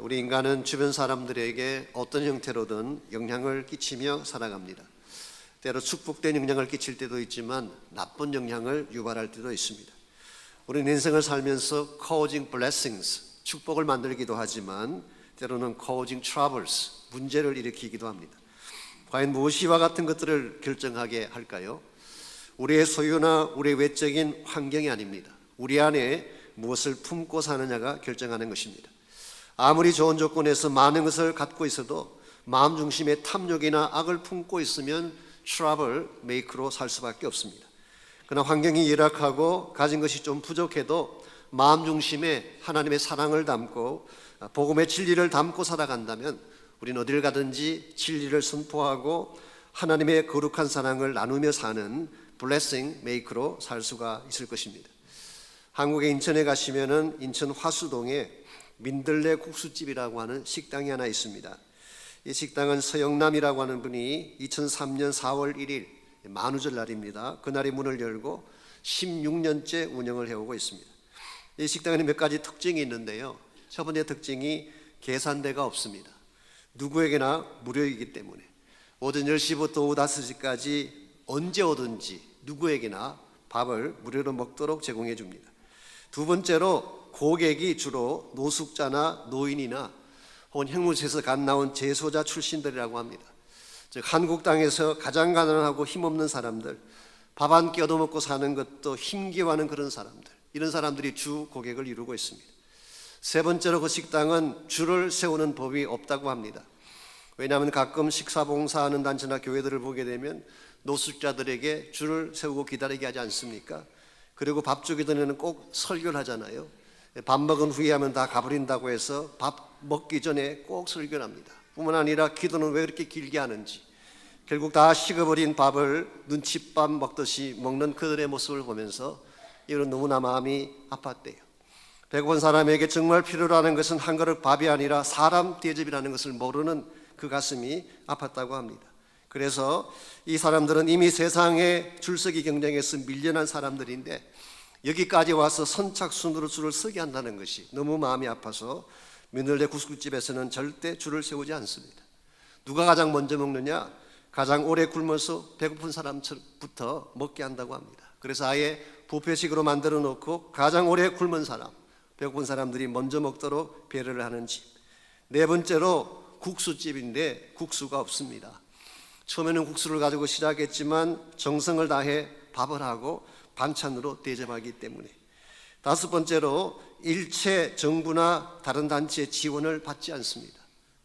우리 인간은 주변 사람들에게 어떤 형태로든 영향을 끼치며 살아갑니다. 때로 축복된 영향을 끼칠 때도 있지만 나쁜 영향을 유발할 때도 있습니다. 우리는 인생을 살면서 causing blessings, 축복을 만들기도 하지만 때로는 causing troubles, 문제를 일으키기도 합니다. 과연 무엇이 이와 같은 것들을 결정하게 할까요? 우리의 소유나 우리의 외적인 환경이 아닙니다. 우리 안에 무엇을 품고 사느냐가 결정하는 것입니다. 아무리 좋은 조건에서 많은 것을 갖고 있어도 마음 중심에 탐욕이나 악을 품고 있으면 트러블 메이커로 살 수밖에 없습니다. 그러나 환경이 열악하고 가진 것이 좀 부족해도 마음 중심에 하나님의 사랑을 담고 복음의 진리를 담고 살아간다면 우리는 어딜 가든지 진리를 선포하고 하나님의 거룩한 사랑을 나누며 사는 블레싱 메이커로 살 수가 있을 것입니다. 한국의 인천에 가시면은 인천 화수동에 민들레 국수집이라고 하는 식당이 하나 있습니다. 이 식당은 서영남이라고 하는 분이 2003년 4월 1일 만우절 날입니다. 그날이 문을 열고 16년째 운영을 해오고 있습니다. 이 식당에는 몇 가지 특징이 있는데요. 첫 번째 특징이 계산대가 없습니다. 누구에게나 무료이기 때문에 오전 10시부터 오후 5시까지 언제 오든지 누구에게나 밥을 무료로 먹도록 제공해 줍니다. 두 번째로 고객이 주로 노숙자나 노인이나 혹은 형무소에서 갓 나온 재소자 출신들이라고 합니다. 즉 한국 땅에서 가장 가난하고 힘없는 사람들, 밥 한 끼 얻어먹고 사는 것도 힘겨워하는 그런 사람들, 이런 사람들이 주 고객을 이루고 있습니다. 세 번째로 그 식당은 줄을 세우는 법이 없다고 합니다. 왜냐하면 가끔 식사봉사하는 단체나 교회들을 보게 되면 노숙자들에게 줄을 세우고 기다리게 하지 않습니까? 그리고 밥 주기 전에는 꼭 설교를 하잖아요. 밥 먹은 후에 하면 다 가버린다고 해서 밥 먹기 전에 꼭 설교를 합니다. 뿐만 아니라 기도는 왜 그렇게 길게 하는지, 결국 다 식어버린 밥을 눈칫밥 먹듯이 먹는 그들의 모습을 보면서 이런 너무나 마음이 아팠대요. 배고픈 사람에게 정말 필요로 하는 것은 한 그릇 밥이 아니라 사람 대접이라는 것을 모르는 그 가슴이 아팠다고 합니다. 그래서 이 사람들은 이미 세상에 줄서기 경쟁에서 밀려난 사람들인데 여기까지 와서 선착순으로 줄을 서게 한다는 것이 너무 마음이 아파서 민들레 국수집에서는 절대 줄을 세우지 않습니다. 누가 가장 먼저 먹느냐? 가장 오래 굶어서 배고픈 사람부터 먹게 한다고 합니다. 그래서 아예 뷔페식으로 만들어 놓고 가장 오래 굶은 사람, 배고픈 사람들이 먼저 먹도록 배려를 하는 집. 네 번째로 국수집인데 국수가 없습니다. 처음에는 국수를 가지고 시작했지만 정성을 다해 밥을 하고 반찬으로 대접하기 때문에. 다섯 번째로 일체 정부나 다른 단체의 지원을 받지 않습니다.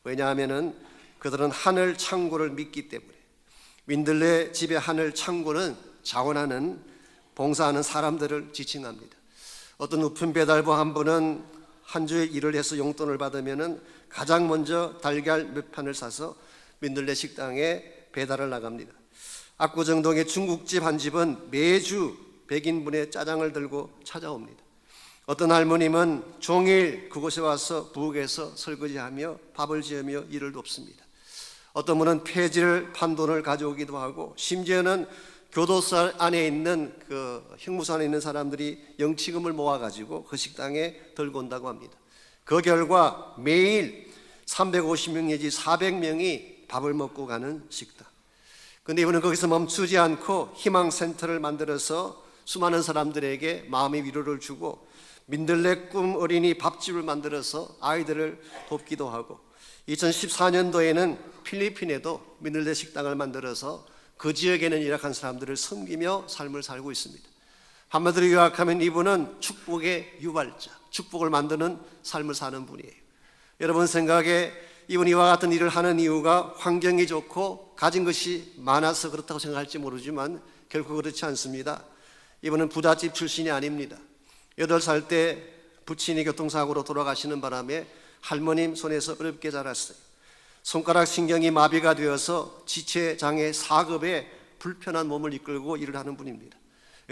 왜냐하면 그들은 하늘 창고를 믿기 때문에. 민들레 집의 하늘 창고는 자원하는 봉사하는 사람들을 지칭합니다. 어떤 우편 배달부 한 분은 한 주에 일을 해서 용돈을 받으면 가장 먼저 달걀 몇 판을 사서 민들레 식당에 배달을 나갑니다. 압구정동의 중국집 한 집은 매주 100인분의 짜장을 들고 찾아옵니다. 어떤 할머님은 종일 그곳에 와서 부엌에서 설거지하며 밥을 지으며 일을 돕습니다. 어떤 분은 폐지를 판 돈을 가져오기도 하고 심지어는 교도소 안에 있는 그 형무소 안에 있는 사람들이 영치금을 모아가지고 그 식당에 들고 온다고 합니다. 그 결과 매일 350명 내지 400명이 밥을 먹고 가는 식당. 그런데 이분은 거기서 멈추지 않고 희망센터를 만들어서 수많은 사람들에게 마음의 위로를 주고 민들레 꿈 어린이 밥집을 만들어서 아이들을 돕기도 하고 2014년도에는 필리핀에도 민들레 식당을 만들어서 그 지역에는 열악한 사람들을 섬기며 삶을 살고 있습니다. 한마디로 요약하면 이분은 축복의 유발자, 축복을 만드는 삶을 사는 분이에요. 여러분 생각에 이분이 이와 같은 일을 하는 이유가 환경이 좋고 가진 것이 많아서 그렇다고 생각할지 모르지만 결코 그렇지 않습니다. 이분은 부잣집 출신이 아닙니다. 8살 때 부친이 교통사고로 돌아가시는 바람에 할머님 손에서 어렵게 자랐어요. 손가락 신경이 마비가 되어서 지체장애 4급의 불편한 몸을 이끌고 일을 하는 분입니다.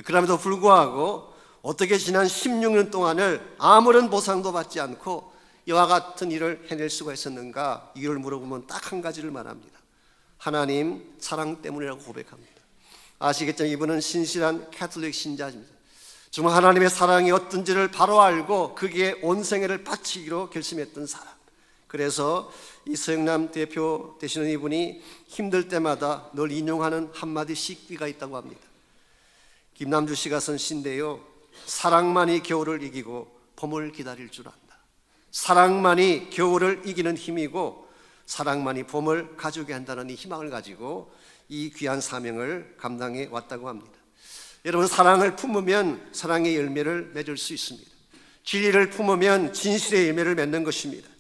그럼에도 불구하고 어떻게 지난 16년 동안을 아무런 보상도 받지 않고 이와 같은 일을 해낼 수가 있었는가? 이유를 물어보면 딱 한 가지를 말합니다. 하나님 사랑 때문이라고 고백합니다. 아시겠지만 이분은 신실한 캐톨릭 신자입니다. 정말 하나님의 사랑이 어떤지를 바로 알고 거기에 온 생애를 바치기로 결심했던 사람. 그래서 이 서영남 대표 되시는 이분이 힘들 때마다 늘 인용하는 한마디 시귀가 있다고 합니다. 김남주 씨가 쓴 시인데요, 사랑만이 겨울을 이기고 봄을 기다릴 줄 안다. 사랑만이 겨울을 이기는 힘이고 사랑만이 봄을 가져오게 한다는 이 희망을 가지고 이 귀한 사명을 감당해 왔다고 합니다. 여러분, 사랑을 품으면 사랑의 열매를 맺을 수 있습니다. 진리를 품으면 진실의 열매를 맺는 것입니다.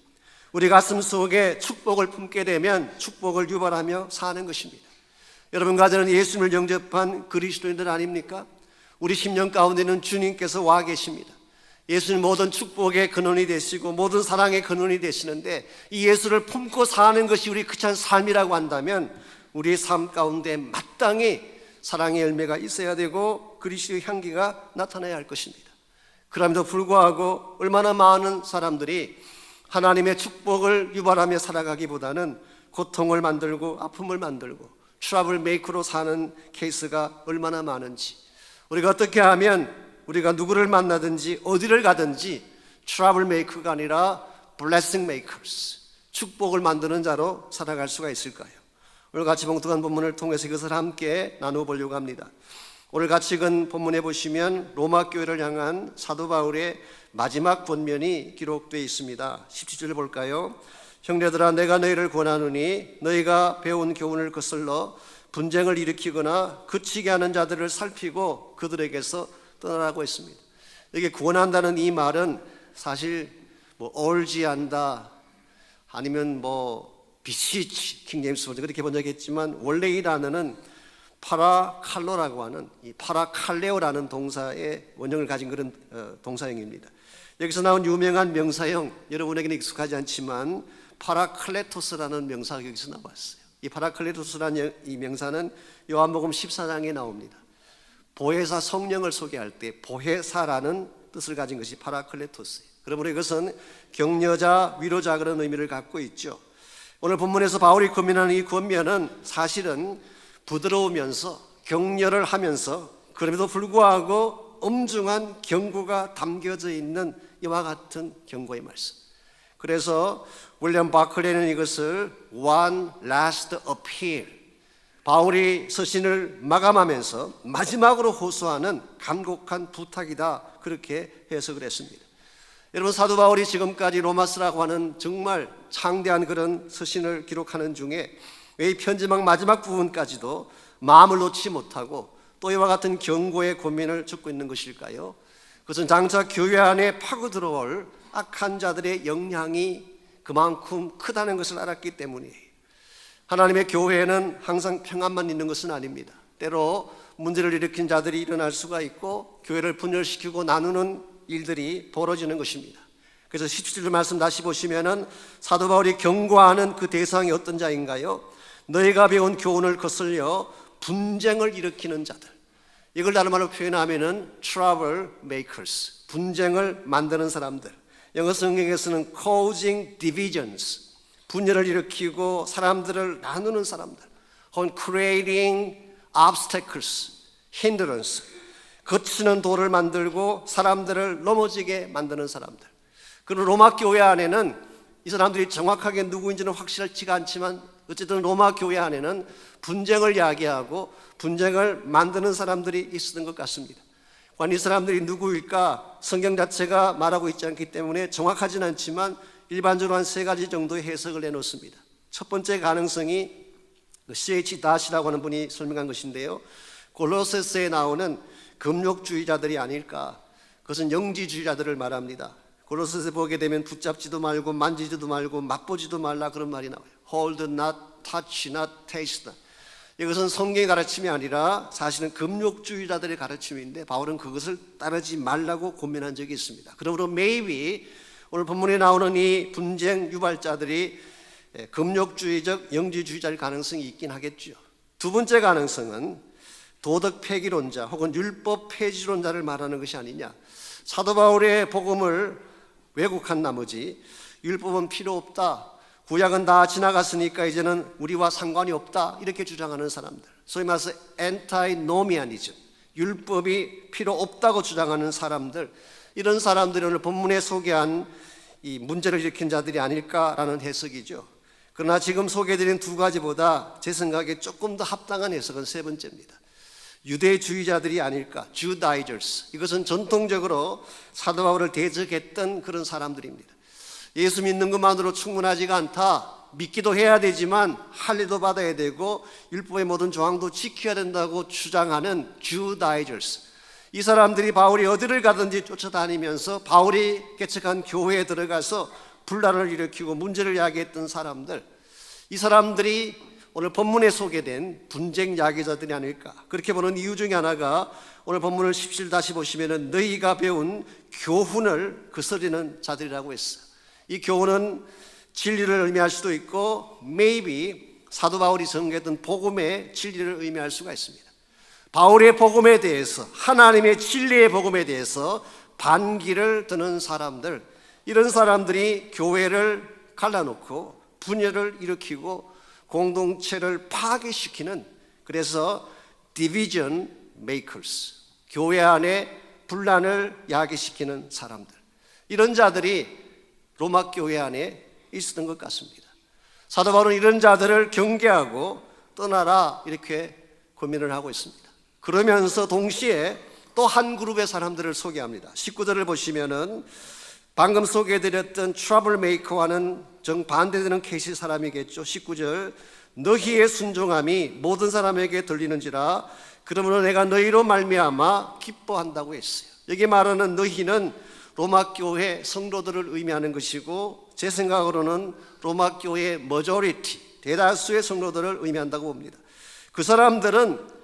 우리 가슴 속에 축복을 품게 되면 축복을 유발하며 사는 것입니다. 여러분과 저는 예수님을 영접한 그리스도인들 아닙니까? 우리 심령 가운데는 주님께서 와 계십니다. 예수님 모든 축복의 근원이 되시고 모든 사랑의 근원이 되시는데, 이 예수를 품고 사는 것이 우리 크찬 삶이라고 한다면 우리의 삶 가운데 마땅히 사랑의 열매가 있어야 되고 그리스도의 향기가 나타나야 할 것입니다. 그럼에도 불구하고 얼마나 많은 사람들이 하나님의 축복을 유발하며 살아가기보다는 고통을 만들고 아픔을 만들고 트러블 메이커로 사는 케이스가 얼마나 많은지, 우리가 어떻게 하면 우리가 누구를 만나든지 어디를 가든지 트러블 메이커가 아니라 블레싱 메이커스, 축복을 만드는 자로 살아갈 수가 있을까요? 오늘 같이 봉독한 본문을 통해서 이것을 함께 나눠보려고 합니다. 오늘 같이 읽은 본문에 보시면 로마 교회를 향한 사도 바울의 마지막 권면이 기록되어 있습니다. 17절 볼까요? 형제들아, 내가 너희를 권하노니 너희가 배운 교훈을 거슬러 분쟁을 일으키거나 그치게 하는 자들을 살피고 그들에게서 떠나라고 했습니다. 여기 권한다는 이 말은 사실 얼지한다 아니면 비시치, 킹제임스 버전 그렇게 번역했지만 원래 이 단어는 파라칼로라고 하는 이 파라칼레오라는 동사의 원형을 가진 그런 동사형입니다. 여기서 나온 유명한 명사형, 여러분에게는 익숙하지 않지만 파라클레토스라는 명사가 여기서 나왔어요. 이 파라클레토스라는 이 명사는 요한복음 14장에 나옵니다. 보혜사 성령을 소개할 때 보혜사라는 뜻을 가진 것이 파라클레토스예요. 그러므로 이것은 격려자, 위로자 그런 의미를 갖고 있죠. 오늘 본문에서 바울이 권면하는 이 권면은 사실은 부드러우면서 격려를 하면서 그럼에도 불구하고 엄중한 경고가 담겨져 있는 이와 같은 경고의 말씀. 그래서 윌리엄 바클레는 이것을 one last appeal, 바울이 서신을 마감하면서 마지막으로 호소하는 간곡한 부탁이다, 그렇게 해석을 했습니다. 여러분, 사도 바울이 지금까지 로마서라고 하는 정말 창대한 그런 서신을 기록하는 중에 이 편지막 마지막 부분까지도 마음을 놓지 못하고 또 이와 같은 경고의 고민을 적고 있는 것일까요? 그것은 장차 교회 안에 파고 들어올 악한 자들의 영향이 그만큼 크다는 것을 알았기 때문이에요. 하나님의 교회에는 항상 평안만 있는 것은 아닙니다. 때로 문제를 일으킨 자들이 일어날 수가 있고 교회를 분열시키고 나누는 일들이 벌어지는 것입니다. 그래서 17절 말씀 다시 보시면은 사도 바울이 경고하는 그 대상이 어떤 자인가요? 너희가 배운 교훈을 거슬려 분쟁을 일으키는 자들. 이걸 다른 말로 표현하면은 trouble makers, 분쟁을 만드는 사람들. 영어 성경에서는 causing divisions, 분열을 일으키고 사람들을 나누는 사람들. 혹은 creating obstacles, hindrance, 거치는 돌을 만들고 사람들을 넘어지게 만드는 사람들. 그리고 로마 교회 안에는 이 사람들이 정확하게 누구인지는 확실하지가 않지만 어쨌든 로마 교회 안에는 분쟁을 야기하고 분쟁을 만드는 사람들이 있었던 것 같습니다. 과연 이 사람들이 누구일까 성경 자체가 말하고 있지 않기 때문에 정확하지는 않지만 일반적으로 한 세 가지 정도의 해석을 내놓습니다. 첫 번째 가능성이 C.H. 다시라고 하는 분이 설명한 것인데요, 골로새서에 나오는 금욕주의자들이 아닐까. 그것은 영지주의자들을 말합니다. 골로새서 보게 되면 붙잡지도 말고 만지지도 말고 맛보지도 말라 그런 말이 나와요. Hold not, touch not, taste not. 이것은 성경의 가르침이 아니라 사실은 금욕주의자들의 가르침인데 바울은 그것을 따르지 말라고 권면한 적이 있습니다. 그러므로 maybe 오늘 본문에 나오는 이 분쟁 유발자들이 금욕주의적 영지주의자일 가능성이 있긴 하겠죠. 두 번째 가능성은 도덕 폐기론자 혹은 율법 폐지론자를 말하는 것이 아니냐. 사도 바울의 복음을 왜곡한 나머지 율법은 필요 없다, 구약은 다 지나갔으니까 이제는 우리와 상관이 없다, 이렇게 주장하는 사람들, 소위 말해서 엔타이노미아니즘, 율법이 필요 없다고 주장하는 사람들, 이런 사람들이 오늘 본문에 소개한 이 문제를 일으킨 자들이 아닐까라는 해석이죠. 그러나 지금 소개해드린 두 가지보다 제 생각에 조금 더 합당한 해석은 세 번째입니다. 유대주의자들이 아닐까, 주다이저스. 이것은 전통적으로 사도 바울을 대적했던 그런 사람들입니다. 예수 믿는 것만으로 충분하지가 않다. 믿기도 해야 되지만 할례도 받아야 되고 율법의 모든 조항도 지켜야 된다고 주장하는 주다이저스. 이 사람들이 바울이 어디를 가든지 쫓아다니면서 바울이 개척한 교회에 들어가서 분란을 일으키고 문제를 야기했던 사람들, 이 사람들이 오늘 본문에 소개된 분쟁 야기자들이 아닐까. 그렇게 보는 이유 중에 하나가 오늘 본문을 17 다시 보시면은 너희가 배운 교훈을 거스르는 자들이라고 했어요. 이 교훈은 진리를 의미할 수도 있고 maybe 사도 바울이 전개했던 복음의 진리를 의미할 수가 있습니다. 바울의 복음에 대해서, 하나님의 진리의 복음에 대해서 반기를 드는 사람들, 이런 사람들이 교회를 갈라놓고 분열을 일으키고 공동체를 파괴시키는, 그래서 division makers, 교회 안에 분란을 야기시키는 사람들, 이런 자들이 로마 교회 안에 있었던 것 같습니다. 사도 바울은 이런 자들을 경계하고 떠나라 이렇게 고민을 하고 있습니다. 그러면서 동시에 또 한 그룹의 사람들을 소개합니다. 19절을 보시면은 방금 소개해드렸던 트러블 메이커와는 정반대되는 케이스 사람이겠죠. 19절, 너희의 순종함이 모든 사람에게 들리는지라 그러므로 내가 너희로 말미암아 기뻐한다고 했어요. 여기 말하는 너희는 로마 교회 성도들을 의미하는 것이고 제 생각으로는 로마 교회의 머저리티, 대다수의 성도들을 의미한다고 봅니다. 그 사람들은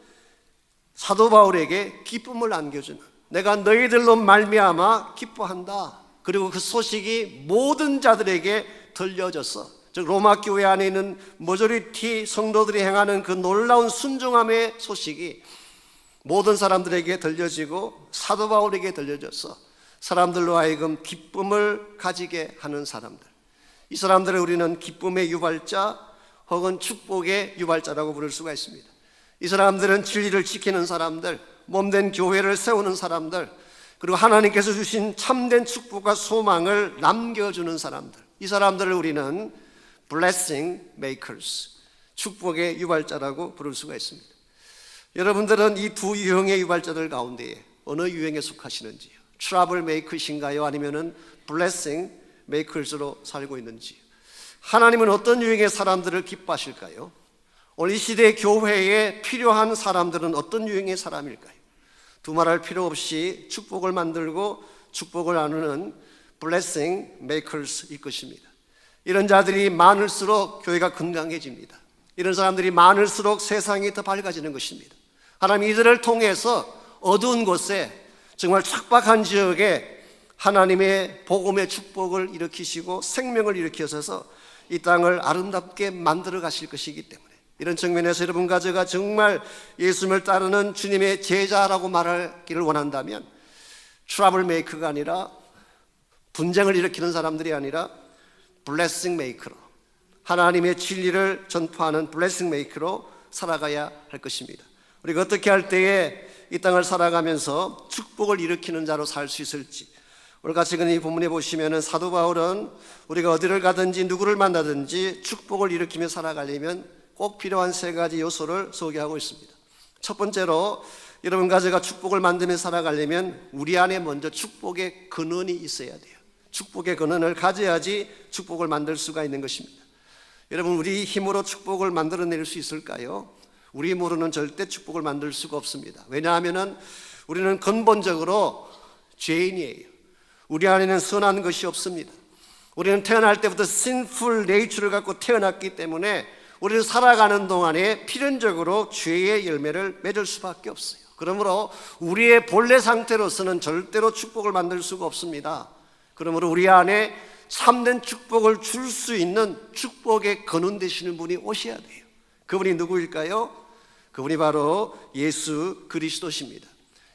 사도 바울에게 기쁨을 안겨주는, 내가 너희들로 말미암아 기뻐한다. 그리고 그 소식이 모든 자들에게 들려졌어. 즉 로마 교회 안에 있는 머저리티 성도들이 행하는 그 놀라운 순종함의 소식이 모든 사람들에게 들려지고 사도 바울에게 들려져서 사람들로 하여금 기쁨을 가지게 하는 사람들, 이 사람들을 우리는 기쁨의 유발자 혹은 축복의 유발자라고 부를 수가 있습니다. 이 사람들은 진리를 지키는 사람들, 몸된 교회를 세우는 사람들, 그리고 하나님께서 주신 참된 축복과 소망을 남겨주는 사람들, 이 사람들을 우리는 blessing makers, 축복의 유발자라고 부를 수가 있습니다. 여러분들은 이 두 유형의 유발자들 가운데 어느 유형에 속하시는지요? trouble makers인가요? 아니면은 blessing makers로 살고 있는지요? 하나님은 어떤 유형의 사람들을 기뻐하실까요? 오늘 이 시대 교회에 필요한 사람들은 어떤 유형의 사람일까요? 두말할 필요 없이 축복을 만들고 축복을 나누는 blessing makers일 것입니다. 이런 자들이 많을수록 교회가 건강해집니다. 이런 사람들이 많을수록 세상이 더 밝아지는 것입니다. 하나님 이들을 통해서 어두운 곳에, 정말 척박한 지역에 하나님의 복음의 축복을 일으키시고 생명을 일으키셔서 이 땅을 아름답게 만들어 가실 것이기 때문에, 이런 측면에서 여러분과 제가 정말 예수님을 따르는 주님의 제자라고 말하기를 원한다면 트러블 메이커가 아니라, 분쟁을 일으키는 사람들이 아니라 블레싱 메이커로, 하나님의 진리를 전파하는 블레싱 메이커로 살아가야 할 것입니다. 우리가 어떻게 할 때에 이 땅을 살아가면서 축복을 일으키는 자로 살 수 있을지, 오늘 같이 이 본문에 보시면은 사도 바울은 우리가 어디를 가든지 누구를 만나든지 축복을 일으키며 살아가려면 꼭 필요한 세 가지 요소를 소개하고 있습니다. 첫 번째로, 여러분과 제가 축복을 만들며 살아가려면 우리 안에 먼저 축복의 근원이 있어야 돼요. 축복의 근원을 가져야지 축복을 만들 수가 있는 것입니다. 여러분, 우리 힘으로 축복을 만들어낼 수 있을까요? 우리 힘으로는 절대 축복을 만들 수가 없습니다. 왜냐하면 우리는 근본적으로 죄인이에요. 우리 안에는 선한 것이 없습니다. 우리는 태어날 때부터 sinful nature를 갖고 태어났기 때문에 우리는 살아가는 동안에 필연적으로 죄의 열매를 맺을 수밖에 없어요. 그러므로 우리의 본래 상태로서는 절대로 축복을 만들 수가 없습니다. 그러므로 우리 안에 참된 축복을 줄 수 있는 축복의 근원 되시는 분이 오셔야 돼요. 그분이 누구일까요? 그분이 바로 예수 그리스도십니다.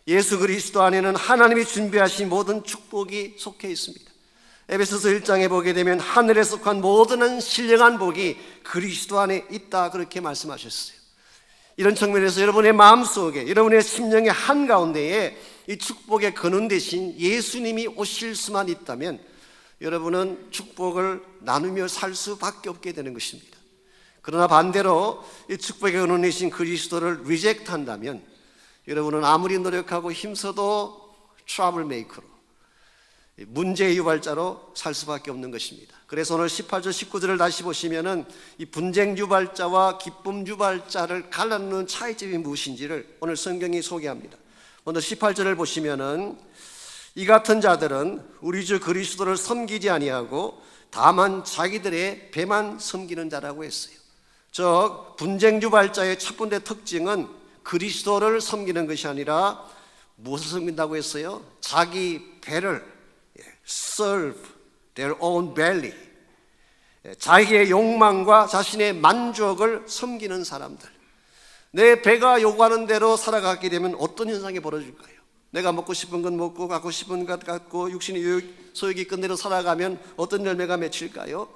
예수 그리스도 안에는 하나님이 준비하신 모든 축복이 속해 있습니다. 에베소서 1장에 보게 되면 하늘에 속한 모든 신령한 복이 그리스도 안에 있다, 그렇게 말씀하셨어요. 이런 측면에서 여러분의 마음속에, 여러분의 심령의 한가운데에 이 축복의 근원 대신 예수님이 오실 수만 있다면 여러분은 축복을 나누며 살 수밖에 없게 되는 것입니다. 그러나 반대로 이 축복의 근원이신 그리스도를 리젝트한다면 여러분은 아무리 노력하고 힘써도 트러블 메이커로, 문제의 유발자로 살 수밖에 없는 것입니다. 그래서 오늘 18절 19절을 다시 보시면은 이 분쟁 유발자와 기쁨 유발자를 갈라놓는 차이점이 무엇인지를 오늘 성경이 소개합니다. 먼저 18절을 보시면은 이 같은 자들은 우리 주 그리스도를 섬기지 아니하고 다만 자기들의 배만 섬기는 자라고 했어요. 즉 분쟁 유발자의 첫 번째 특징은 그리스도를 섬기는 것이 아니라 무엇을 섬긴다고 했어요? 자기 배를 serve their own belly, 자기의 욕망과 자신의 만족을 섬기는 사람들. 내 배가 요구하는 대로 살아가게 되면 어떤 현상이 벌어질까요? 내가 먹고 싶은 건 먹고 갖고 싶은 것 갖고 육신의 소욕이 끝내로 살아가면 어떤 열매가 맺힐까요?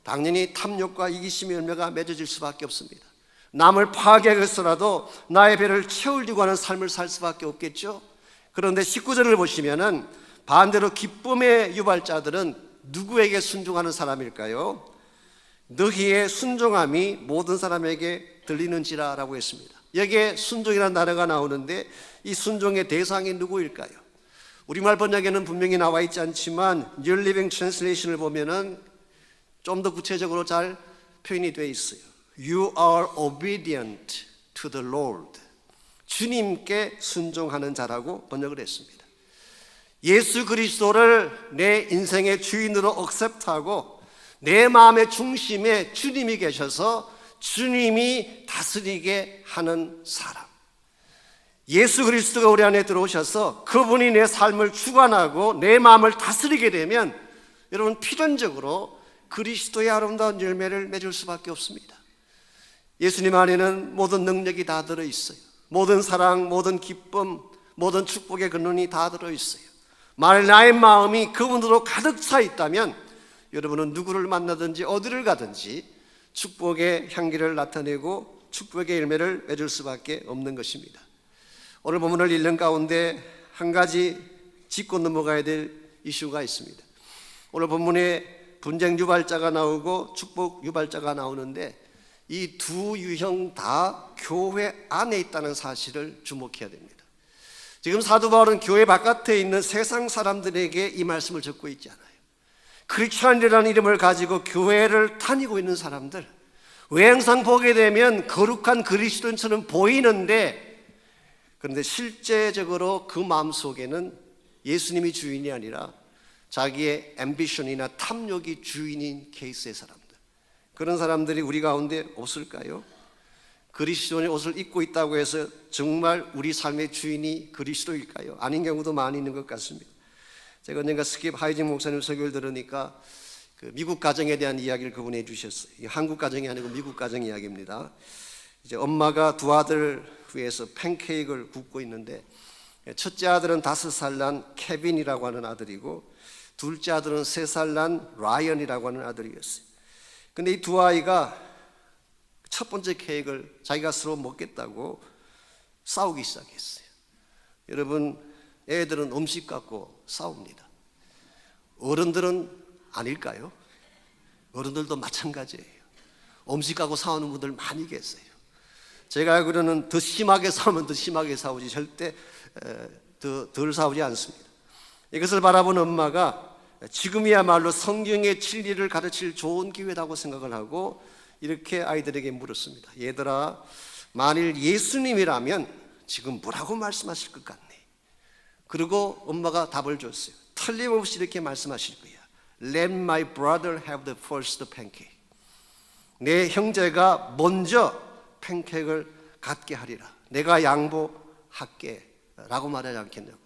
당연히 탐욕과 이기심의 열매가 맺어질 수밖에 없습니다. 남을 파괴해서라도 나의 배를 채우려고 하는 삶을 살 수밖에 없겠죠. 그런데 19절을 보시면은 반대로 기쁨의 유발자들은 누구에게 순종하는 사람일까요? 너희의 순종함이 모든 사람에게 들리는지라 라고 했습니다. 여기에 순종이라는 단어가 나오는데 이 순종의 대상이 누구일까요? 우리말 번역에는 분명히 나와 있지 않지만 New Living Translation을 보면은 좀 더 구체적으로 잘 표현이 되어 있어요. You are obedient to the Lord. 주님께 순종하는 자라고 번역을 했습니다. 예수 그리스도를 내 인생의 주인으로 accept하고 내 마음의 중심에 주님이 계셔서 주님이 다스리게 하는 사람. 예수 그리스도가 우리 안에 들어오셔서 그분이 내 삶을 주관하고 내 마음을 다스리게 되면 여러분 필연적으로 그리스도의 아름다운 열매를 맺을 수밖에 없습니다. 예수님 안에는 모든 능력이 다 들어있어요. 모든 사랑, 모든 기쁨, 모든 축복의 근원이 다 들어있어요. 만일 나의 마음이 그분으로 가득 차 있다면 여러분은 누구를 만나든지 어디를 가든지 축복의 향기를 나타내고 축복의 열매를 맺을 수밖에 없는 것입니다. 오늘 본문을 읽는 가운데 한 가지 짚고 넘어가야 될 이슈가 있습니다. 오늘 본문에 분쟁 유발자가 나오고 축복 유발자가 나오는데 이 두 유형 다 교회 안에 있다는 사실을 주목해야 됩니다. 지금 사도 바울은 교회 바깥에 있는 세상 사람들에게 이 말씀을 적고 있지 않아요. 크리스천이라는 이름을 가지고 교회를 다니고 있는 사람들, 외형상 보게 되면 거룩한 그리스도인처럼 보이는데 그런데 실제적으로 그 마음속에는 예수님이 주인이 아니라 자기의 앰비션이나 탐욕이 주인인 케이스의 사람들, 그런 사람들이 우리 가운데 없을까요? 그리스도인의 옷을 입고 있다고 해서 정말 우리 삶의 주인이 그리스도일까요? 아닌 경우도 많이 있는 것 같습니다. 제가 언젠가 스킵 하이징 목사님 설교를 들으니까 그 미국 가정에 대한 이야기를 그분이 해주셨어요. 한국 가정이 아니고 미국 가정 이야기입니다. 이제 엄마가 두 아들 위해서 팬케이크를 굽고 있는데 첫째 아들은 5살 난 케빈이라고 하는 아들이고 둘째 아들은 3살 난 라이언이라고 하는 아들이었어요. 근데 이 두 아이가 첫 번째 케이크를 자기가 스스로 먹겠다고 싸우기 시작했어요. 여러분, 애들은 음식 갖고 싸웁니다. 어른들은 아닐까요? 어른들도 마찬가지예요. 음식 갖고 싸우는 분들 많이 계세요. 제가 알기로는 더 심하게 싸우면 더 심하게 싸우지 절대 덜 싸우지 않습니다. 이것을 바라본 엄마가 지금이야말로 성경의 진리를 가르칠 좋은 기회라고 생각을 하고 이렇게 아이들에게 물었습니다. 얘들아, 만일 예수님이라면 지금 뭐라고 말씀하실 것 같니? 그리고 엄마가 답을 줬어요. 틀림없이 이렇게 말씀하실 거야. Let my brother have the first pancake. 내 형제가 먼저 팬케이크를 갖게 하리라. 내가 양보할게 라고 말하지 않겠냐고.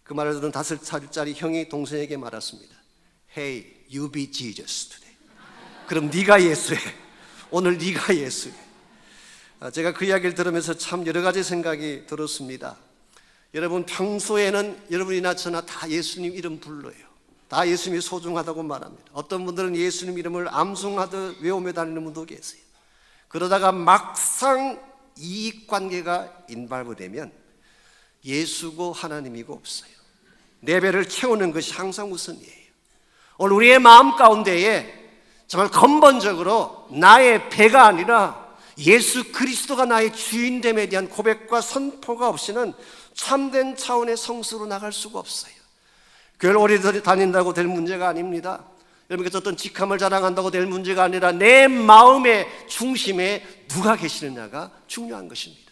그 말을 들은 5살짜리 형이 동생에게 말했습니다. Hey, you be Jesus today. 그럼 네가 예수해. 오늘 네가 예수해. 제가 그 이야기를 들으면서 참 여러 가지 생각이 들었습니다. 여러분, 평소에는 여러분이나 저나 다 예수님 이름 불러요. 다 예수님이 소중하다고 말합니다. 어떤 분들은 예수님 이름을 암송하듯 외우며 다니는 분도 계세요. 그러다가 막상 이익관계가 인발부되면 예수고 하나님이고 없어요. 내 배를 채우는 것이 항상 우선이에요. 오늘 우리의 마음 가운데에 정말 근본적으로 나의 배가 아니라 예수 그리스도가 나의 주인됨에 대한 고백과 선포가 없이는 참된 차원의 성수로 나갈 수가 없어요. 교회를 오래 다닌다고 될 문제가 아닙니다. 여러분께서 어떤 직함을 자랑한다고 될 문제가 아니라 내 마음의 중심에 누가 계시느냐가 중요한 것입니다.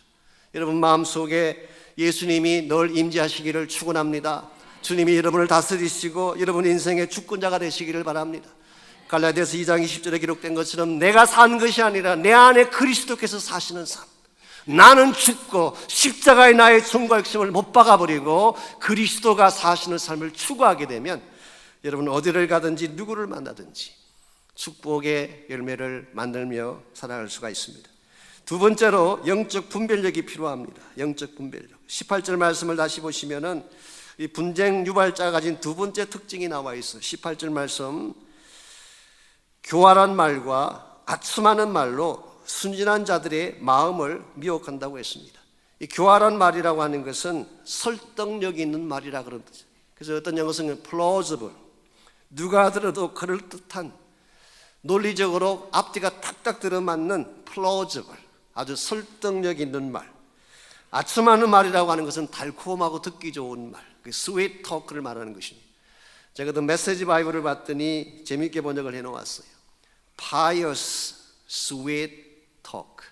여러분 마음속에 예수님이 늘 임재하시기를 축원합니다. 주님이 여러분을 다스리시고 여러분 인생의 주권자가 되시기를 바랍니다. 갈라디아서 2장 20절에 기록된 것처럼 내가 산 것이 아니라 내 안에 그리스도께서 사시는 삶, 나는 죽고 십자가의 나의 존과 욕심을 못 박아버리고 그리스도가 사시는 삶을 추구하게 되면 여러분 어디를 가든지 누구를 만나든지 축복의 열매를 만들며 살아갈 수가 있습니다. 두 번째로 영적 분별력이 필요합니다. 영적 분별력. 18절 말씀을 다시 보시면은 이 분쟁 유발자가 가진 두 번째 특징이 나와 있어요. 18절 말씀, 교활한 말과 아첨하는 말로 순진한 자들의 마음을 미혹한다고 했습니다. 이 교활한 말이라고 하는 것은 설득력 있는 말이라 그런 뜻이에요. 그래서 어떤 영어서는 plausible, 누가 들어도 그럴듯한, 논리적으로 앞뒤가 탁탁 들어맞는 plausible, 아주 설득력 있는 말. 아첨하는 말이라고 하는 것은 달콤하고 듣기 좋은 말, 스윗 토크를 말하는 것입니다. 제가 그 메시지 바이블을 봤더니 재미있게 번역을 해놓았어요. pious, sweet talk.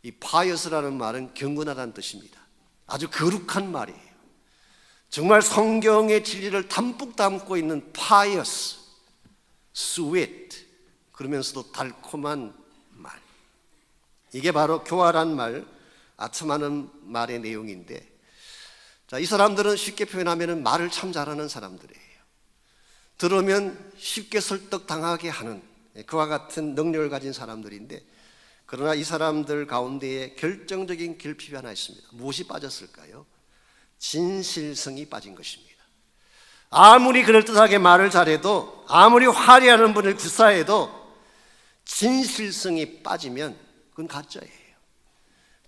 이 pious라는 말은 경건하다는 뜻입니다. 아주 거룩한 말이에요. 정말 성경의 진리를 담뿍 담고 있는 pious, sweet, 그러면서도 달콤한 말. 이게 바로 교활한 말, 아첨하는 말의 내용인데, 자, 이 사람들은 쉽게 표현하면 말을 참 잘하는 사람들이에요. 들으면 쉽게 설득당하게 하는 그와 같은 능력을 가진 사람들인데, 그러나 이 사람들 가운데에 결정적인 결핍이 하나 있습니다. 무엇이 빠졌을까요? 진실성이 빠진 것입니다. 아무리 그럴듯하게 말을 잘해도, 아무리 화려한 분을 구사해도 진실성이 빠지면 그건 가짜예요.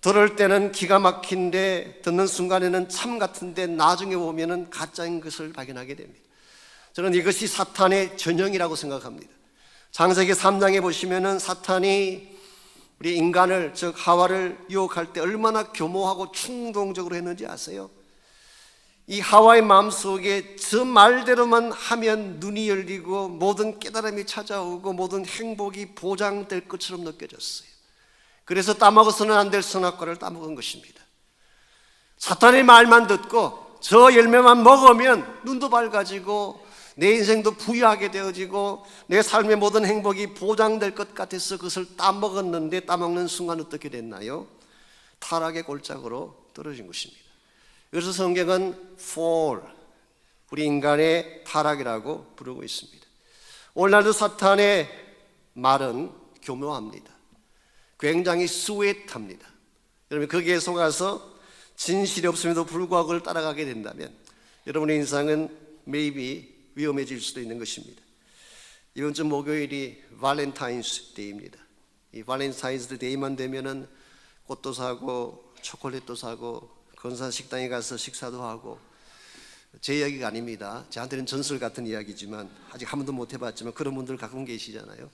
들을 때는 기가 막힌데 듣는 순간에는 참 같은데 나중에 보면은 가짜인 것을 발견하게 됩니다. 저는 이것이 사탄의 전형이라고 생각합니다. 창세기 3장에 보시면은 사탄이 우리 인간을, 즉 하와를 유혹할 때 얼마나 교모하고 충동적으로 했는지 아세요? 이 하와의 마음속에 저 말대로만 하면 눈이 열리고 모든 깨달음이 찾아오고 모든 행복이 보장될 것처럼 느껴졌어요. 그래서 따먹어서는 안 될 선악과를 따먹은 것입니다. 사탄의 말만 듣고 저 열매만 먹으면 눈도 밝아지고 내 인생도 부유하게 되어지고 내 삶의 모든 행복이 보장될 것 같아서 그것을 따먹었는데, 따먹는 순간 어떻게 됐나요? 타락의 골짜기로 떨어진 것입니다. 그래서 성경은 fall, 우리 인간의 타락이라고 부르고 있습니다. 오늘날도 사탄의 말은 교묘합니다. 굉장히 스윗합니다. 여러분 거기에 속아서 진실이 없음에도 불구하고 그걸 따라가게 된다면 여러분의 인생은 maybe 위험해질 수도 있는 것입니다. 이번 주 목요일이 발렌타인스 데이입니다. 이 발렌타인스 데이만 되면은 꽃도 사고 초콜릿도 사고 건산 식당에 가서 식사도 하고, 제 이야기가 아닙니다. 저한테는 전설 같은 이야기지만 아직 한 번도 못 해봤지만 그런 분들 가끔 계시잖아요.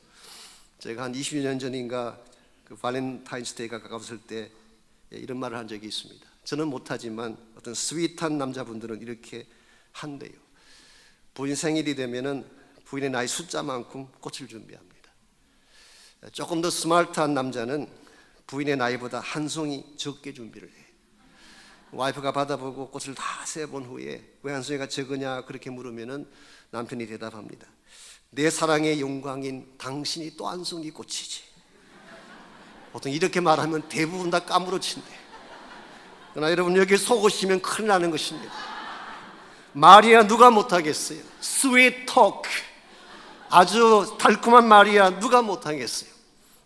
제가 한 20년 전인가 그 발렌타인스데이가 가까웠을 때 이런 말을 한 적이 있습니다. 저는 못하지만 어떤 스윗한 남자분들은 이렇게 한대요. 부인 생일이 되면은 부인의 나이 숫자만큼 꽃을 준비합니다. 조금 더 스마트한 남자는 부인의 나이보다 한 송이 적게 준비를 해요. 와이프가 받아보고 꽃을 다 세본 후에 왜 한 송이가 적으냐 그렇게 물으면은 남편이 대답합니다. 내 사랑의 영광인 당신이 또 한 송이 꽃이지. 보통 이렇게 말하면 대부분 다 까무러친대. 그러나 여러분 여기 속으시면 큰일 나는 것입니다. 말이야 누가 못하겠어요? 스윗 토크, 아주 달콤한 말이야 누가 못하겠어요?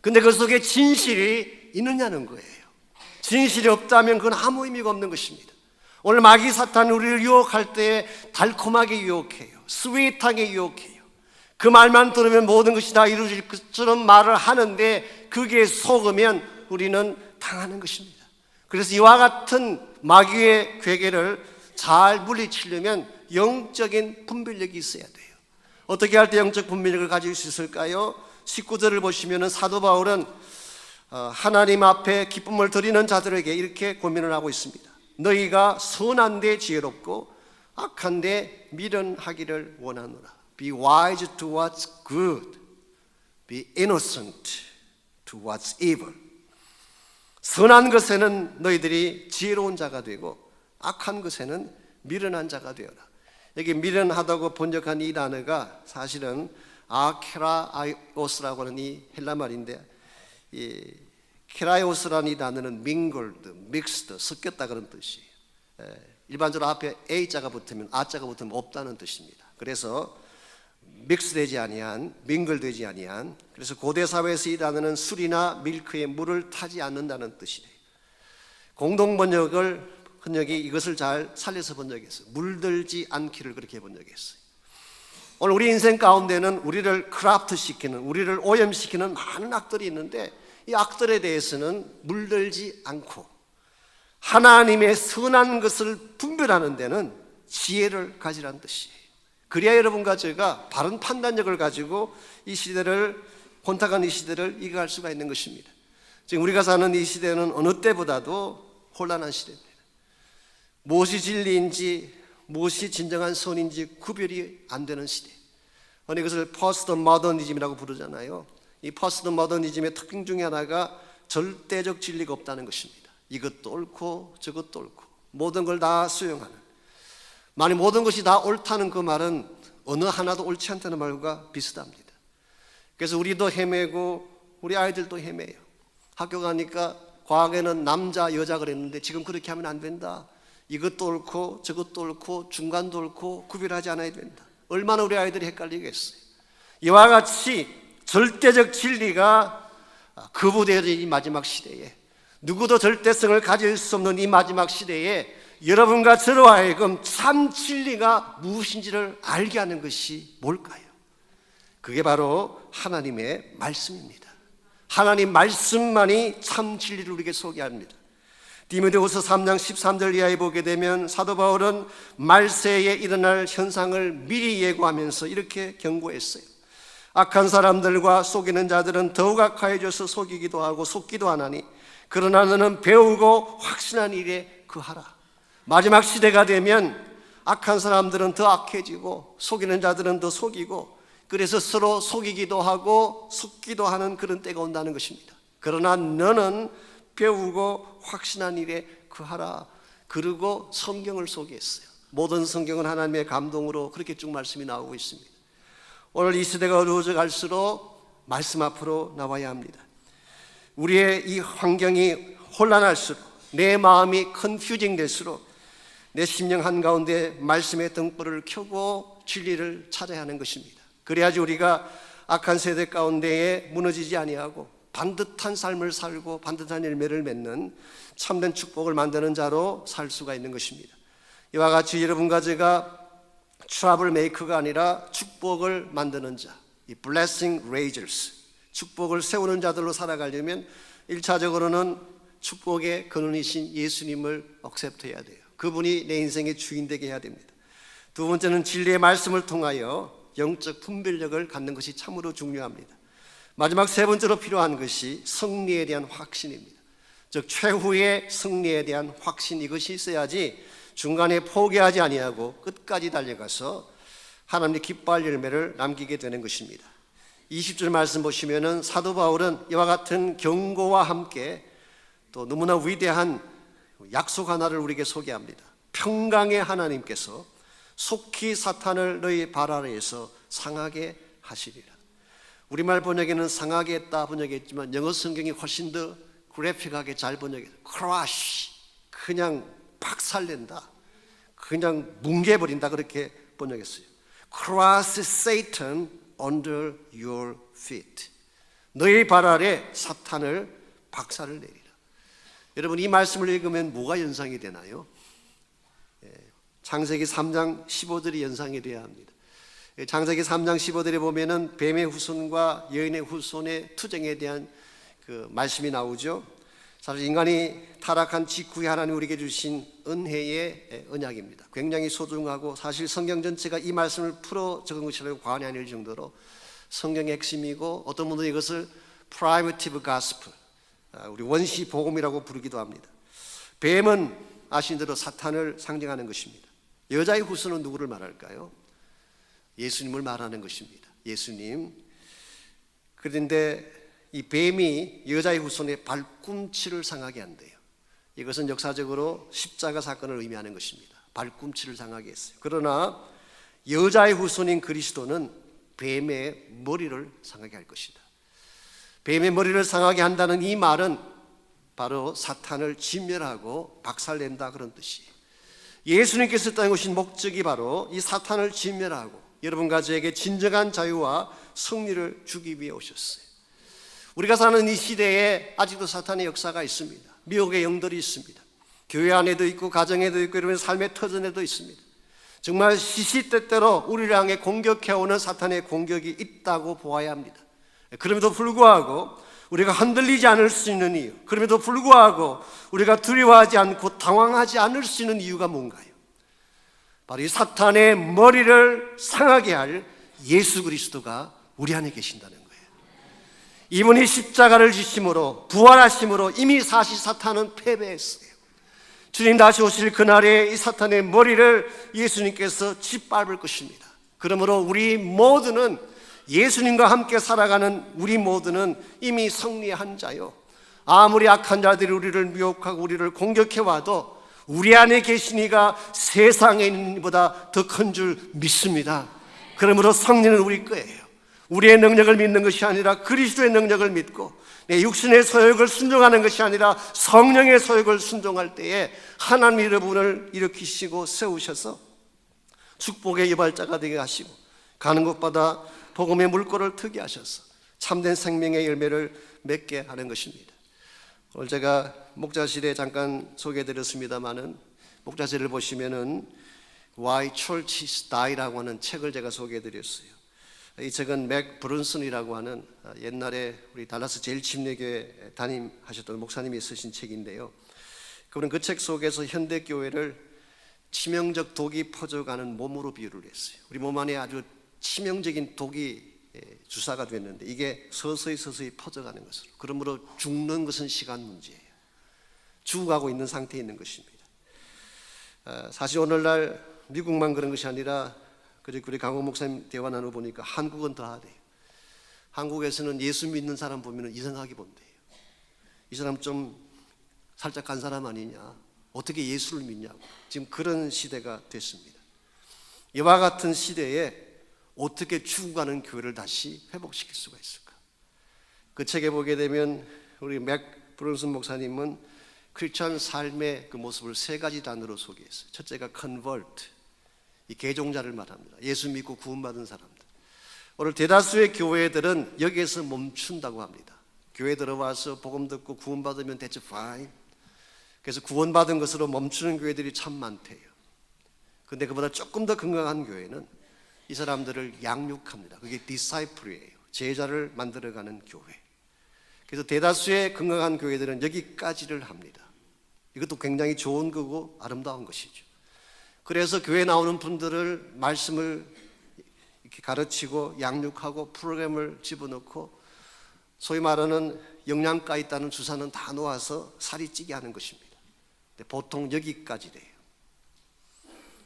근데 그 속에 진실이 있느냐는 거예요. 진실이 없다면 그건 아무 의미가 없는 것입니다. 오늘 마귀 사탄이 우리를 유혹할 때 달콤하게 유혹해요. 스윗하게 유혹해요. 그 말만 들으면 모든 것이 다 이루어질 것처럼 말을 하는데 그게 속으면 우리는 당하는 것입니다. 그래서 이와 같은 마귀의 괴계를 잘 물리치려면 영적인 분별력이 있어야 돼요. 어떻게 할 때 영적 분별력을 가질 수 있을까요? 19절을 보시면 사도 바울은 하나님 앞에 기쁨을 드리는 자들에게 이렇게 고민을 하고 있습니다. 너희가 선한데 지혜롭고 악한데 미련하기를 원하노라. Be wise to what's good. Be innocent to what's evil. 선한 것에는 너희들이 지혜로운 자가 되고 악한 것에는 미련한 자가 되어라. 여기 미련하다고 번역한 이 단어가 사실은 아케라이오스라고 하는 이 헬라 말인데, 이 케라이오스라는 이 단어는 mingled, mixed, 섞였다 그런 뜻이에요. 일반적으로 앞에 A자가 붙으면 A자가 붙으면 없다는 뜻입니다. 그래서 믹스되지 아니한, mingle 되지 아니한, 그래서 고대 사회에서 이 단어는 술이나 밀크에 물을 타지 않는다는 뜻이에요. 공동 번역을 흔적이 이것을 잘 살려서 번역했어요. 물들지 않기를 그렇게 번역했어요. 오늘 우리 인생 가운데는 우리를 크라프트 시키는, 우리를 오염시키는 많은 악들이 있는데 이 악들에 대해서는 물들지 않고 하나님의 선한 것을 분별하는 데는 지혜를 가지라는 뜻이에요. 그래야 여러분과 제가 바른 판단력을 가지고 이 시대를, 혼탁한 이 시대를 이겨갈 수가 있는 것입니다. 지금 우리가 사는 이 시대는 어느 때보다도 혼란한 시대입니다. 무엇이 진리인지 무엇이 진정한 선인지 구별이 안 되는 시대. 이것을 포스트 모더니즘이라고 부르잖아요. 이 포스트 모더니즘의 특징 중에 하나가 절대적 진리가 없다는 것입니다. 이것도 옳고 저것도 옳고 모든 걸 다 수용하는, 만약 모든 것이 다 옳다는 그 말은 어느 하나도 옳지 않다는 말과 비슷합니다. 그래서 우리도 헤매고 우리 아이들도 헤매요. 학교 가니까 과거에는 남자 여자 그랬는데 지금 그렇게 하면 안 된다. 이것도 옳고 저것도 옳고 중간도 옳고 구별하지 않아야 된다. 얼마나 우리 아이들이 헷갈리겠어요. 이와 같이 절대적 진리가 거부되어진 이 마지막 시대에, 누구도 절대성을 가질 수 없는 이 마지막 시대에 여러분과 저로 하여금 참 진리가 무엇인지를 알게 하는 것이 뭘까요? 그게 바로 하나님의 말씀입니다. 하나님 말씀만이 참 진리를 우리에게 소개합니다. 디모데후서 3장 13절 이하에 보게 되면 사도 바울은 말세에 일어날 현상을 미리 예고하면서 이렇게 경고했어요. 악한 사람들과 속이는 자들은 더욱 악하여져서 속이기도 하고 속기도 하나니 그러나 너는 배우고 확신한 일에 거하라. 마지막 시대가 되면 악한 사람들은 더 악해지고 속이는 자들은 더 속이고, 그래서 서로 속이기도 하고 속기도 하는 그런 때가 온다는 것입니다. 그러나 너는 배우고 확신한 일에 거하라. 그리고 성경을 소개했어요. 모든 성경은 하나님의 감동으로 그렇게 쭉 말씀이 나오고 있습니다. 오늘 이 시대가 어려워져 갈수록 말씀 앞으로 나와야 합니다. 우리의 이 환경이 혼란할수록, 내 마음이 컨퓨징 될수록 내 심령 한가운데 말씀의 등불을 켜고 진리를 찾아야 하는 것입니다. 그래야지 우리가 악한 세대 가운데에 무너지지 아니하고 반듯한 삶을 살고 반듯한 열매를 맺는 참된 축복을 만드는 자로 살 수가 있는 것입니다. 이와 같이 여러분과 제가 트러블 메이커가 아니라 축복을 만드는 자, 이 blessing raisers, 축복을 세우는 자들로 살아가려면 1차적으로는 축복의 근원이신 예수님을 억셉트해야 돼요. 그분이 내 인생의 주인 되게 해야 됩니다. 두 번째는 진리의 말씀을 통하여 영적 분별력을 갖는 것이 참으로 중요합니다. 마지막 세 번째로 필요한 것이 승리에 대한 확신입니다. 즉 최후의 승리에 대한 확신, 이것이 있어야지 중간에 포기하지 아니하고 끝까지 달려가서 하나님의 기뻐할 열매를 남기게 되는 것입니다. 20절 말씀 보시면은 사도 바울은 이와 같은 경고와 함께 또 너무나 위대한 약속 하나를 우리에게 소개합니다. 평강의 하나님께서 속히 사탄을 너희 발 아래에서 상하게 하시리라. 우리말 번역에는 상하게 했다 번역했지만 영어 성경이 훨씬 더 그래픽하게 잘 번역해요. crush, 그냥 박살낸다, 그냥 뭉개버린다, 그렇게 번역했어요. Crush Satan under your feet. 너희 발 아래 사탄을 박살을 내리라. 여러분, 이 말씀을 읽으면 뭐가 연상이 되나요? 창세기 3장 15절이 연상이 되어야 합니다. 창세기 3장 15절에 보면은 뱀의 후손과 여인의 후손의 투쟁에 대한 그 말씀이 나오죠. 사실 인간이 타락한 직후에 하나님 우리에게 주신 은혜의 언약입니다. 굉장히 소중하고 사실 성경 전체가 이 말씀을 풀어 적은 것이라고 과언이 아닐 정도로 성경의 핵심이고 어떤 분들은 이것을 primitive gospel, 우리 원시 복음이라고 부르기도 합니다. 뱀은 아신 대로 사탄을 상징하는 것입니다. 여자의 후손은 누구를 말할까요? 예수님을 말하는 것입니다. 예수님. 그런데 이 뱀이 여자의 후손의 발꿈치를 상하게 한대요. 이것은 역사적으로 십자가 사건을 의미하는 것입니다. 발꿈치를 상하게 했어요. 그러나 여자의 후손인 그리스도는 뱀의 머리를 상하게 할 것이다. 뱀의 머리를 상하게 한다는 이 말은 바로 사탄을 진멸하고 박살낸다 그런 뜻이에요. 예수님께서 땅에 오신 목적이 바로 이 사탄을 진멸하고 여러분과 저에게 진정한 자유와 승리를 주기 위해 오셨어요. 우리가 사는 이 시대에 아직도 사탄의 역사가 있습니다. 미혹의 영들이 있습니다. 교회 안에도 있고 가정에도 있고 여러분의 삶의 터전에도 있습니다. 정말 시시때때로 우리를 향해 공격해오는 사탄의 공격이 있다고 보아야 합니다. 그럼에도 불구하고 우리가 흔들리지 않을 수 있는 이유, 그럼에도 불구하고 우리가 두려워하지 않고 당황하지 않을 수 있는 이유가 뭔가요? 바로 이 사탄의 머리를 상하게 할 예수 그리스도가 우리 안에 계신다는 거예요. 이분이 십자가를 지심으로 부활하심으로 이미 사실 사탄은 패배했어요. 주님 다시 오실 그날에 이 사탄의 머리를 예수님께서 짓밟을 것입니다. 그러므로 우리 모두는 예수님과 함께 살아가는 우리 모두는 이미 승리한 자요. 아무리 악한 자들이 우리를 미혹하고 우리를 공격해와도 우리 안에 계신 이가 세상에 있는 이보다 더 큰 줄 믿습니다. 그러므로 승리는 우리 거예요. 우리의 능력을 믿는 것이 아니라 그리스도의 능력을 믿고 내 육신의 소욕을 순종하는 것이 아니라 성령의 소욕을 순종할 때에 하나님이 여러분을 일으키시고 세우셔서 축복의 유발자가 되게 하시고 가는 곳마다 복음의 물꼬를 트게 하셔서 참된 생명의 열매를 맺게 하는 것입니다. 오늘 제가 목자실에 잠깐 소개해드렸습니다마는 목자실을 보시면은 Why Churches Die라고 하는 책을 제가 소개해드렸어요. 이 책은 맥 브룬슨이라고 하는 옛날에 우리 달라스 제일침례교회 담임하셨던 목사님이 쓰신 책인데요. 그분은 그 책 속에서 현대교회를 치명적 독이 퍼져가는 몸으로 비유를 했어요. 우리 몸 안에 아주 치명적인 독이 주사가 됐는데 이게 서서히 퍼져가는 것으로, 그러므로 죽는 것은 시간 문제예요. 죽어가고 있는 상태에 있는 것입니다. 사실 오늘날 미국만 그런 것이 아니라 우리 강호 목사님 대화 나눠보니까 한국은 더 하대요. 한국에서는 예수 믿는 사람 보면 이상하게 본대요. 이 사람 좀 살짝 간 사람 아니냐, 어떻게 예수를 믿냐고. 지금 그런 시대가 됐습니다. 이와 같은 시대에 어떻게 죽어가는 교회를 다시 회복시킬 수가 있을까? 그 책에 보게 되면 우리 맥 브룬슨 목사님은 크리스천 삶의 그 모습을 세 가지 단어로 소개했어요. 첫째가 convert, 이 개종자를 말합니다. 예수 믿고 구원받은 사람들. 오늘 대다수의 교회들은 여기에서 멈춘다고 합니다. 교회 들어와서 복음 듣고 구원받으면 대체 fine. 그래서 구원받은 것으로 멈추는 교회들이 참 많대요. 그런데 그보다 조금 더 건강한 교회는 이 사람들을 양육합니다. 그게 disciple이에요. 제자를 만들어가는 교회. 그래서 대다수의 건강한 교회들은 여기까지를 합니다. 이것도 굉장히 좋은 거고 아름다운 것이죠. 그래서 교회 나오는 분들을 말씀을 이렇게 가르치고 양육하고 프로그램을 집어넣고 소위 말하는 영양가 있다는 주사는 다 놓아서 살이 찌게 하는 것입니다. 근데 보통 여기까지 돼요.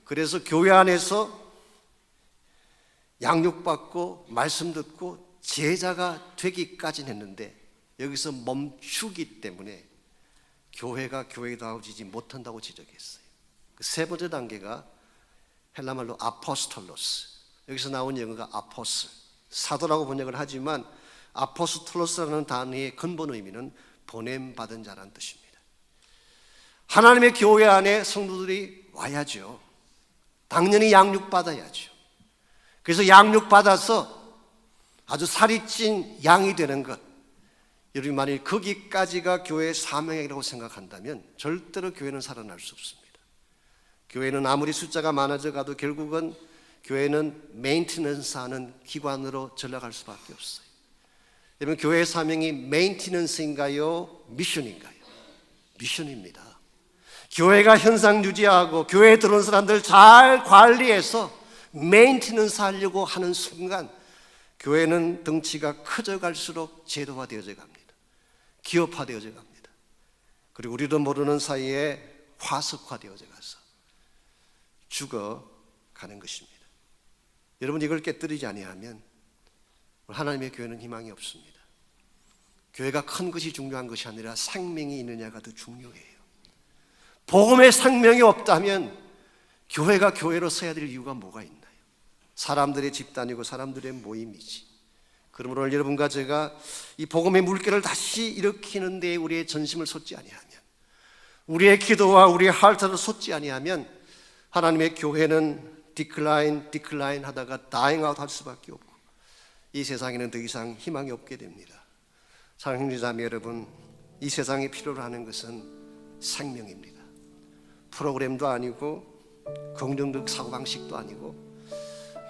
그래서 교회 안에서 양육받고 말씀 듣고 제자가 되기까지는 했는데 여기서 멈추기 때문에 교회가 교회다워지지 못한다고 지적했어요. 세 번째 단계가 헬라말로 아포스톨로스, 여기서 나온 영어가 아포슬, 사도라고 번역을 하지만 아포스톨로스라는 단어의 근본 의미는 보냄받은 자라는 뜻입니다. 하나님의 교회 안에 성도들이 와야죠. 당연히 양육받아야죠. 그래서 양육받아서 아주 살이 찐 양이 되는 것, 여러분이 만일 거기까지가 교회의 사명이라고 생각한다면 절대로 교회는 살아날 수 없습니다. 교회는 아무리 숫자가 많아져 가도 결국은 교회는 메인티넌스 하는 기관으로 전락할 수밖에 없어요. 여러분, 교회의 사명이 메인티넌스인가요? 미션인가요? 미션입니다. 교회가 현상 유지하고 교회에 들어온 사람들 잘 관리해서 메인티넌스 하려고 하는 순간 교회는 덩치가 커져갈수록 제도화되어져 갑니다. 기업화되어져 갑니다. 그리고 우리도 모르는 사이에 화석화되어져 가서 죽어가는 것입니다. 여러분, 이걸 깨뜨리지 아니하면 하나님의 교회는 희망이 없습니다. 교회가 큰 것이 중요한 것이 아니라 생명이 있느냐가 더 중요해요. 복음의 생명이 없다면 교회가 교회로 서야 될 이유가 뭐가 있나요? 사람들의 집단이고 사람들의 모임이지. 그러므로 오늘 여러분과 제가 이 복음의 물결을 다시 일으키는 데 우리의 전심을 쏟지 아니하면, 우리의 기도와 우리의 할타를 쏟지 아니하면 하나님의 교회는 디클라인 하다가 다잉 아웃 할 수밖에 없고 이 세상에는 더 이상 희망이 없게 됩니다. 사랑하는 자매 여러분, 이 세상에 필요로 하는 것은 생명입니다. 프로그램도 아니고 긍정적 사고방식도 아니고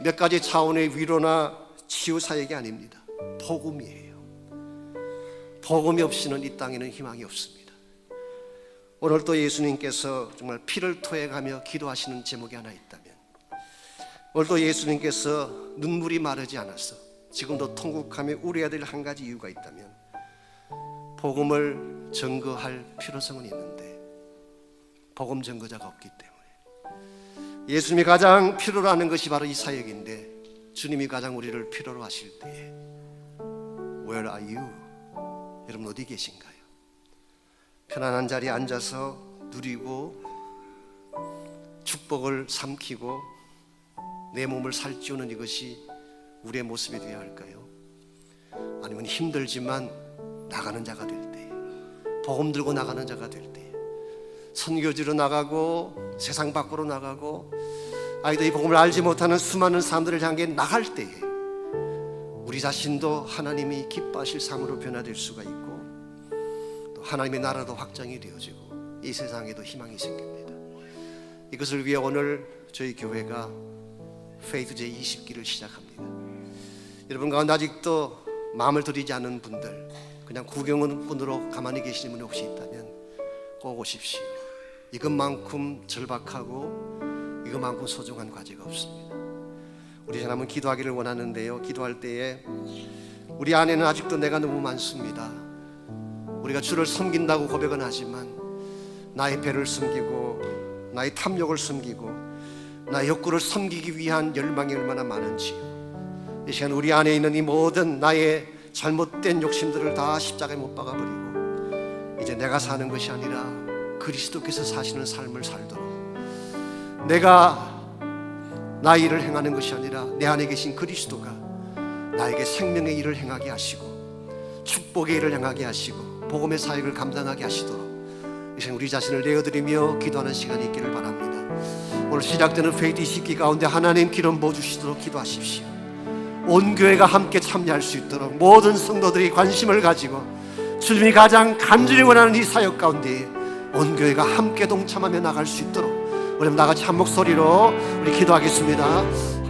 몇 가지 차원의 위로나 치유 사역이 아닙니다. 복음이에요. 복음이 없이는 이 땅에는 희망이 없습니다. 오늘 또 예수님께서 정말 피를 토해가며 기도하시는 제목이 하나 있다면, 오늘 또 예수님께서 눈물이 마르지 않아서 지금도 통곡하며 울어야 될 한 가지 이유가 있다면, 복음을 증거할 필요성은 있는데 복음 증거자가 없기 때문에, 예수님이 가장 필요로 하는 것이 바로 이 사역인데 주님이 가장 우리를 필요로 하실 때에 Where are you? 여러분 어디 계신가요? 편안한 자리에 앉아서 누리고 축복을 삼키고 내 몸을 살찌우는 이것이 우리의 모습이 되어야 할까요? 아니면 힘들지만 나가는 자가 될 때, 복음 들고 나가는 자가 될 때, 선교지로 나가고 세상 밖으로 나가고 아이도 이 복음을 알지 못하는 수많은 사람들을 향해 나갈 때에 우리 자신도 하나님이 기뻐하실 삶으로 변화될 수가 있고 또 하나님의 나라도 확장이 되어지고 이 세상에도 희망이 생깁니다. 이것을 위해 오늘 저희 교회가 페이트 제20기를 시작합니다. 여러분 가운데 아직도 마음을 들이지 않은 분들, 그냥 구경꾼으로 가만히 계시는 분이 혹시 있다면 꼭 오십시오. 이것만큼 절박하고 이것만큼 소중한 과제가 없습니다. 우리 하나님은 기도하기를 원하는데요, 기도할 때에 우리 안에는 아직도 내가 너무 많습니다. 우리가 주를 섬긴다고 고백은 하지만 나의 배를 섬기고 나의 탐욕을 섬기고 나의 욕구를 섬기기 위한 열망이 얼마나 많은지요. 이 시간 우리 안에 있는 이 모든 나의 잘못된 욕심들을 다 십자가에 못 박아버리고 이제 내가 사는 것이 아니라 그리스도께서 사시는 삶을 살도록, 내가 나의 일을 행하는 것이 아니라 내 안에 계신 그리스도가 나에게 생명의 일을 행하게 하시고 축복의 일을 행하게 하시고 복음의 사역을 감당하게 하시도록 이제 우리 자신을 내어드리며 기도하는 시간이 있기를 바랍니다. 오늘 시작되는 페이트 20기 가운데 하나님 기름 부어주시도록 기도하십시오. 온 교회가 함께 참여할 수 있도록 모든 성도들이 관심을 가지고 주님이 가장 간절히 원하는 이 사역 가운데 온 교회가 함께 동참하며 나갈 수 있도록 우리 나같이 한 목소리로 우리 기도하겠습니다.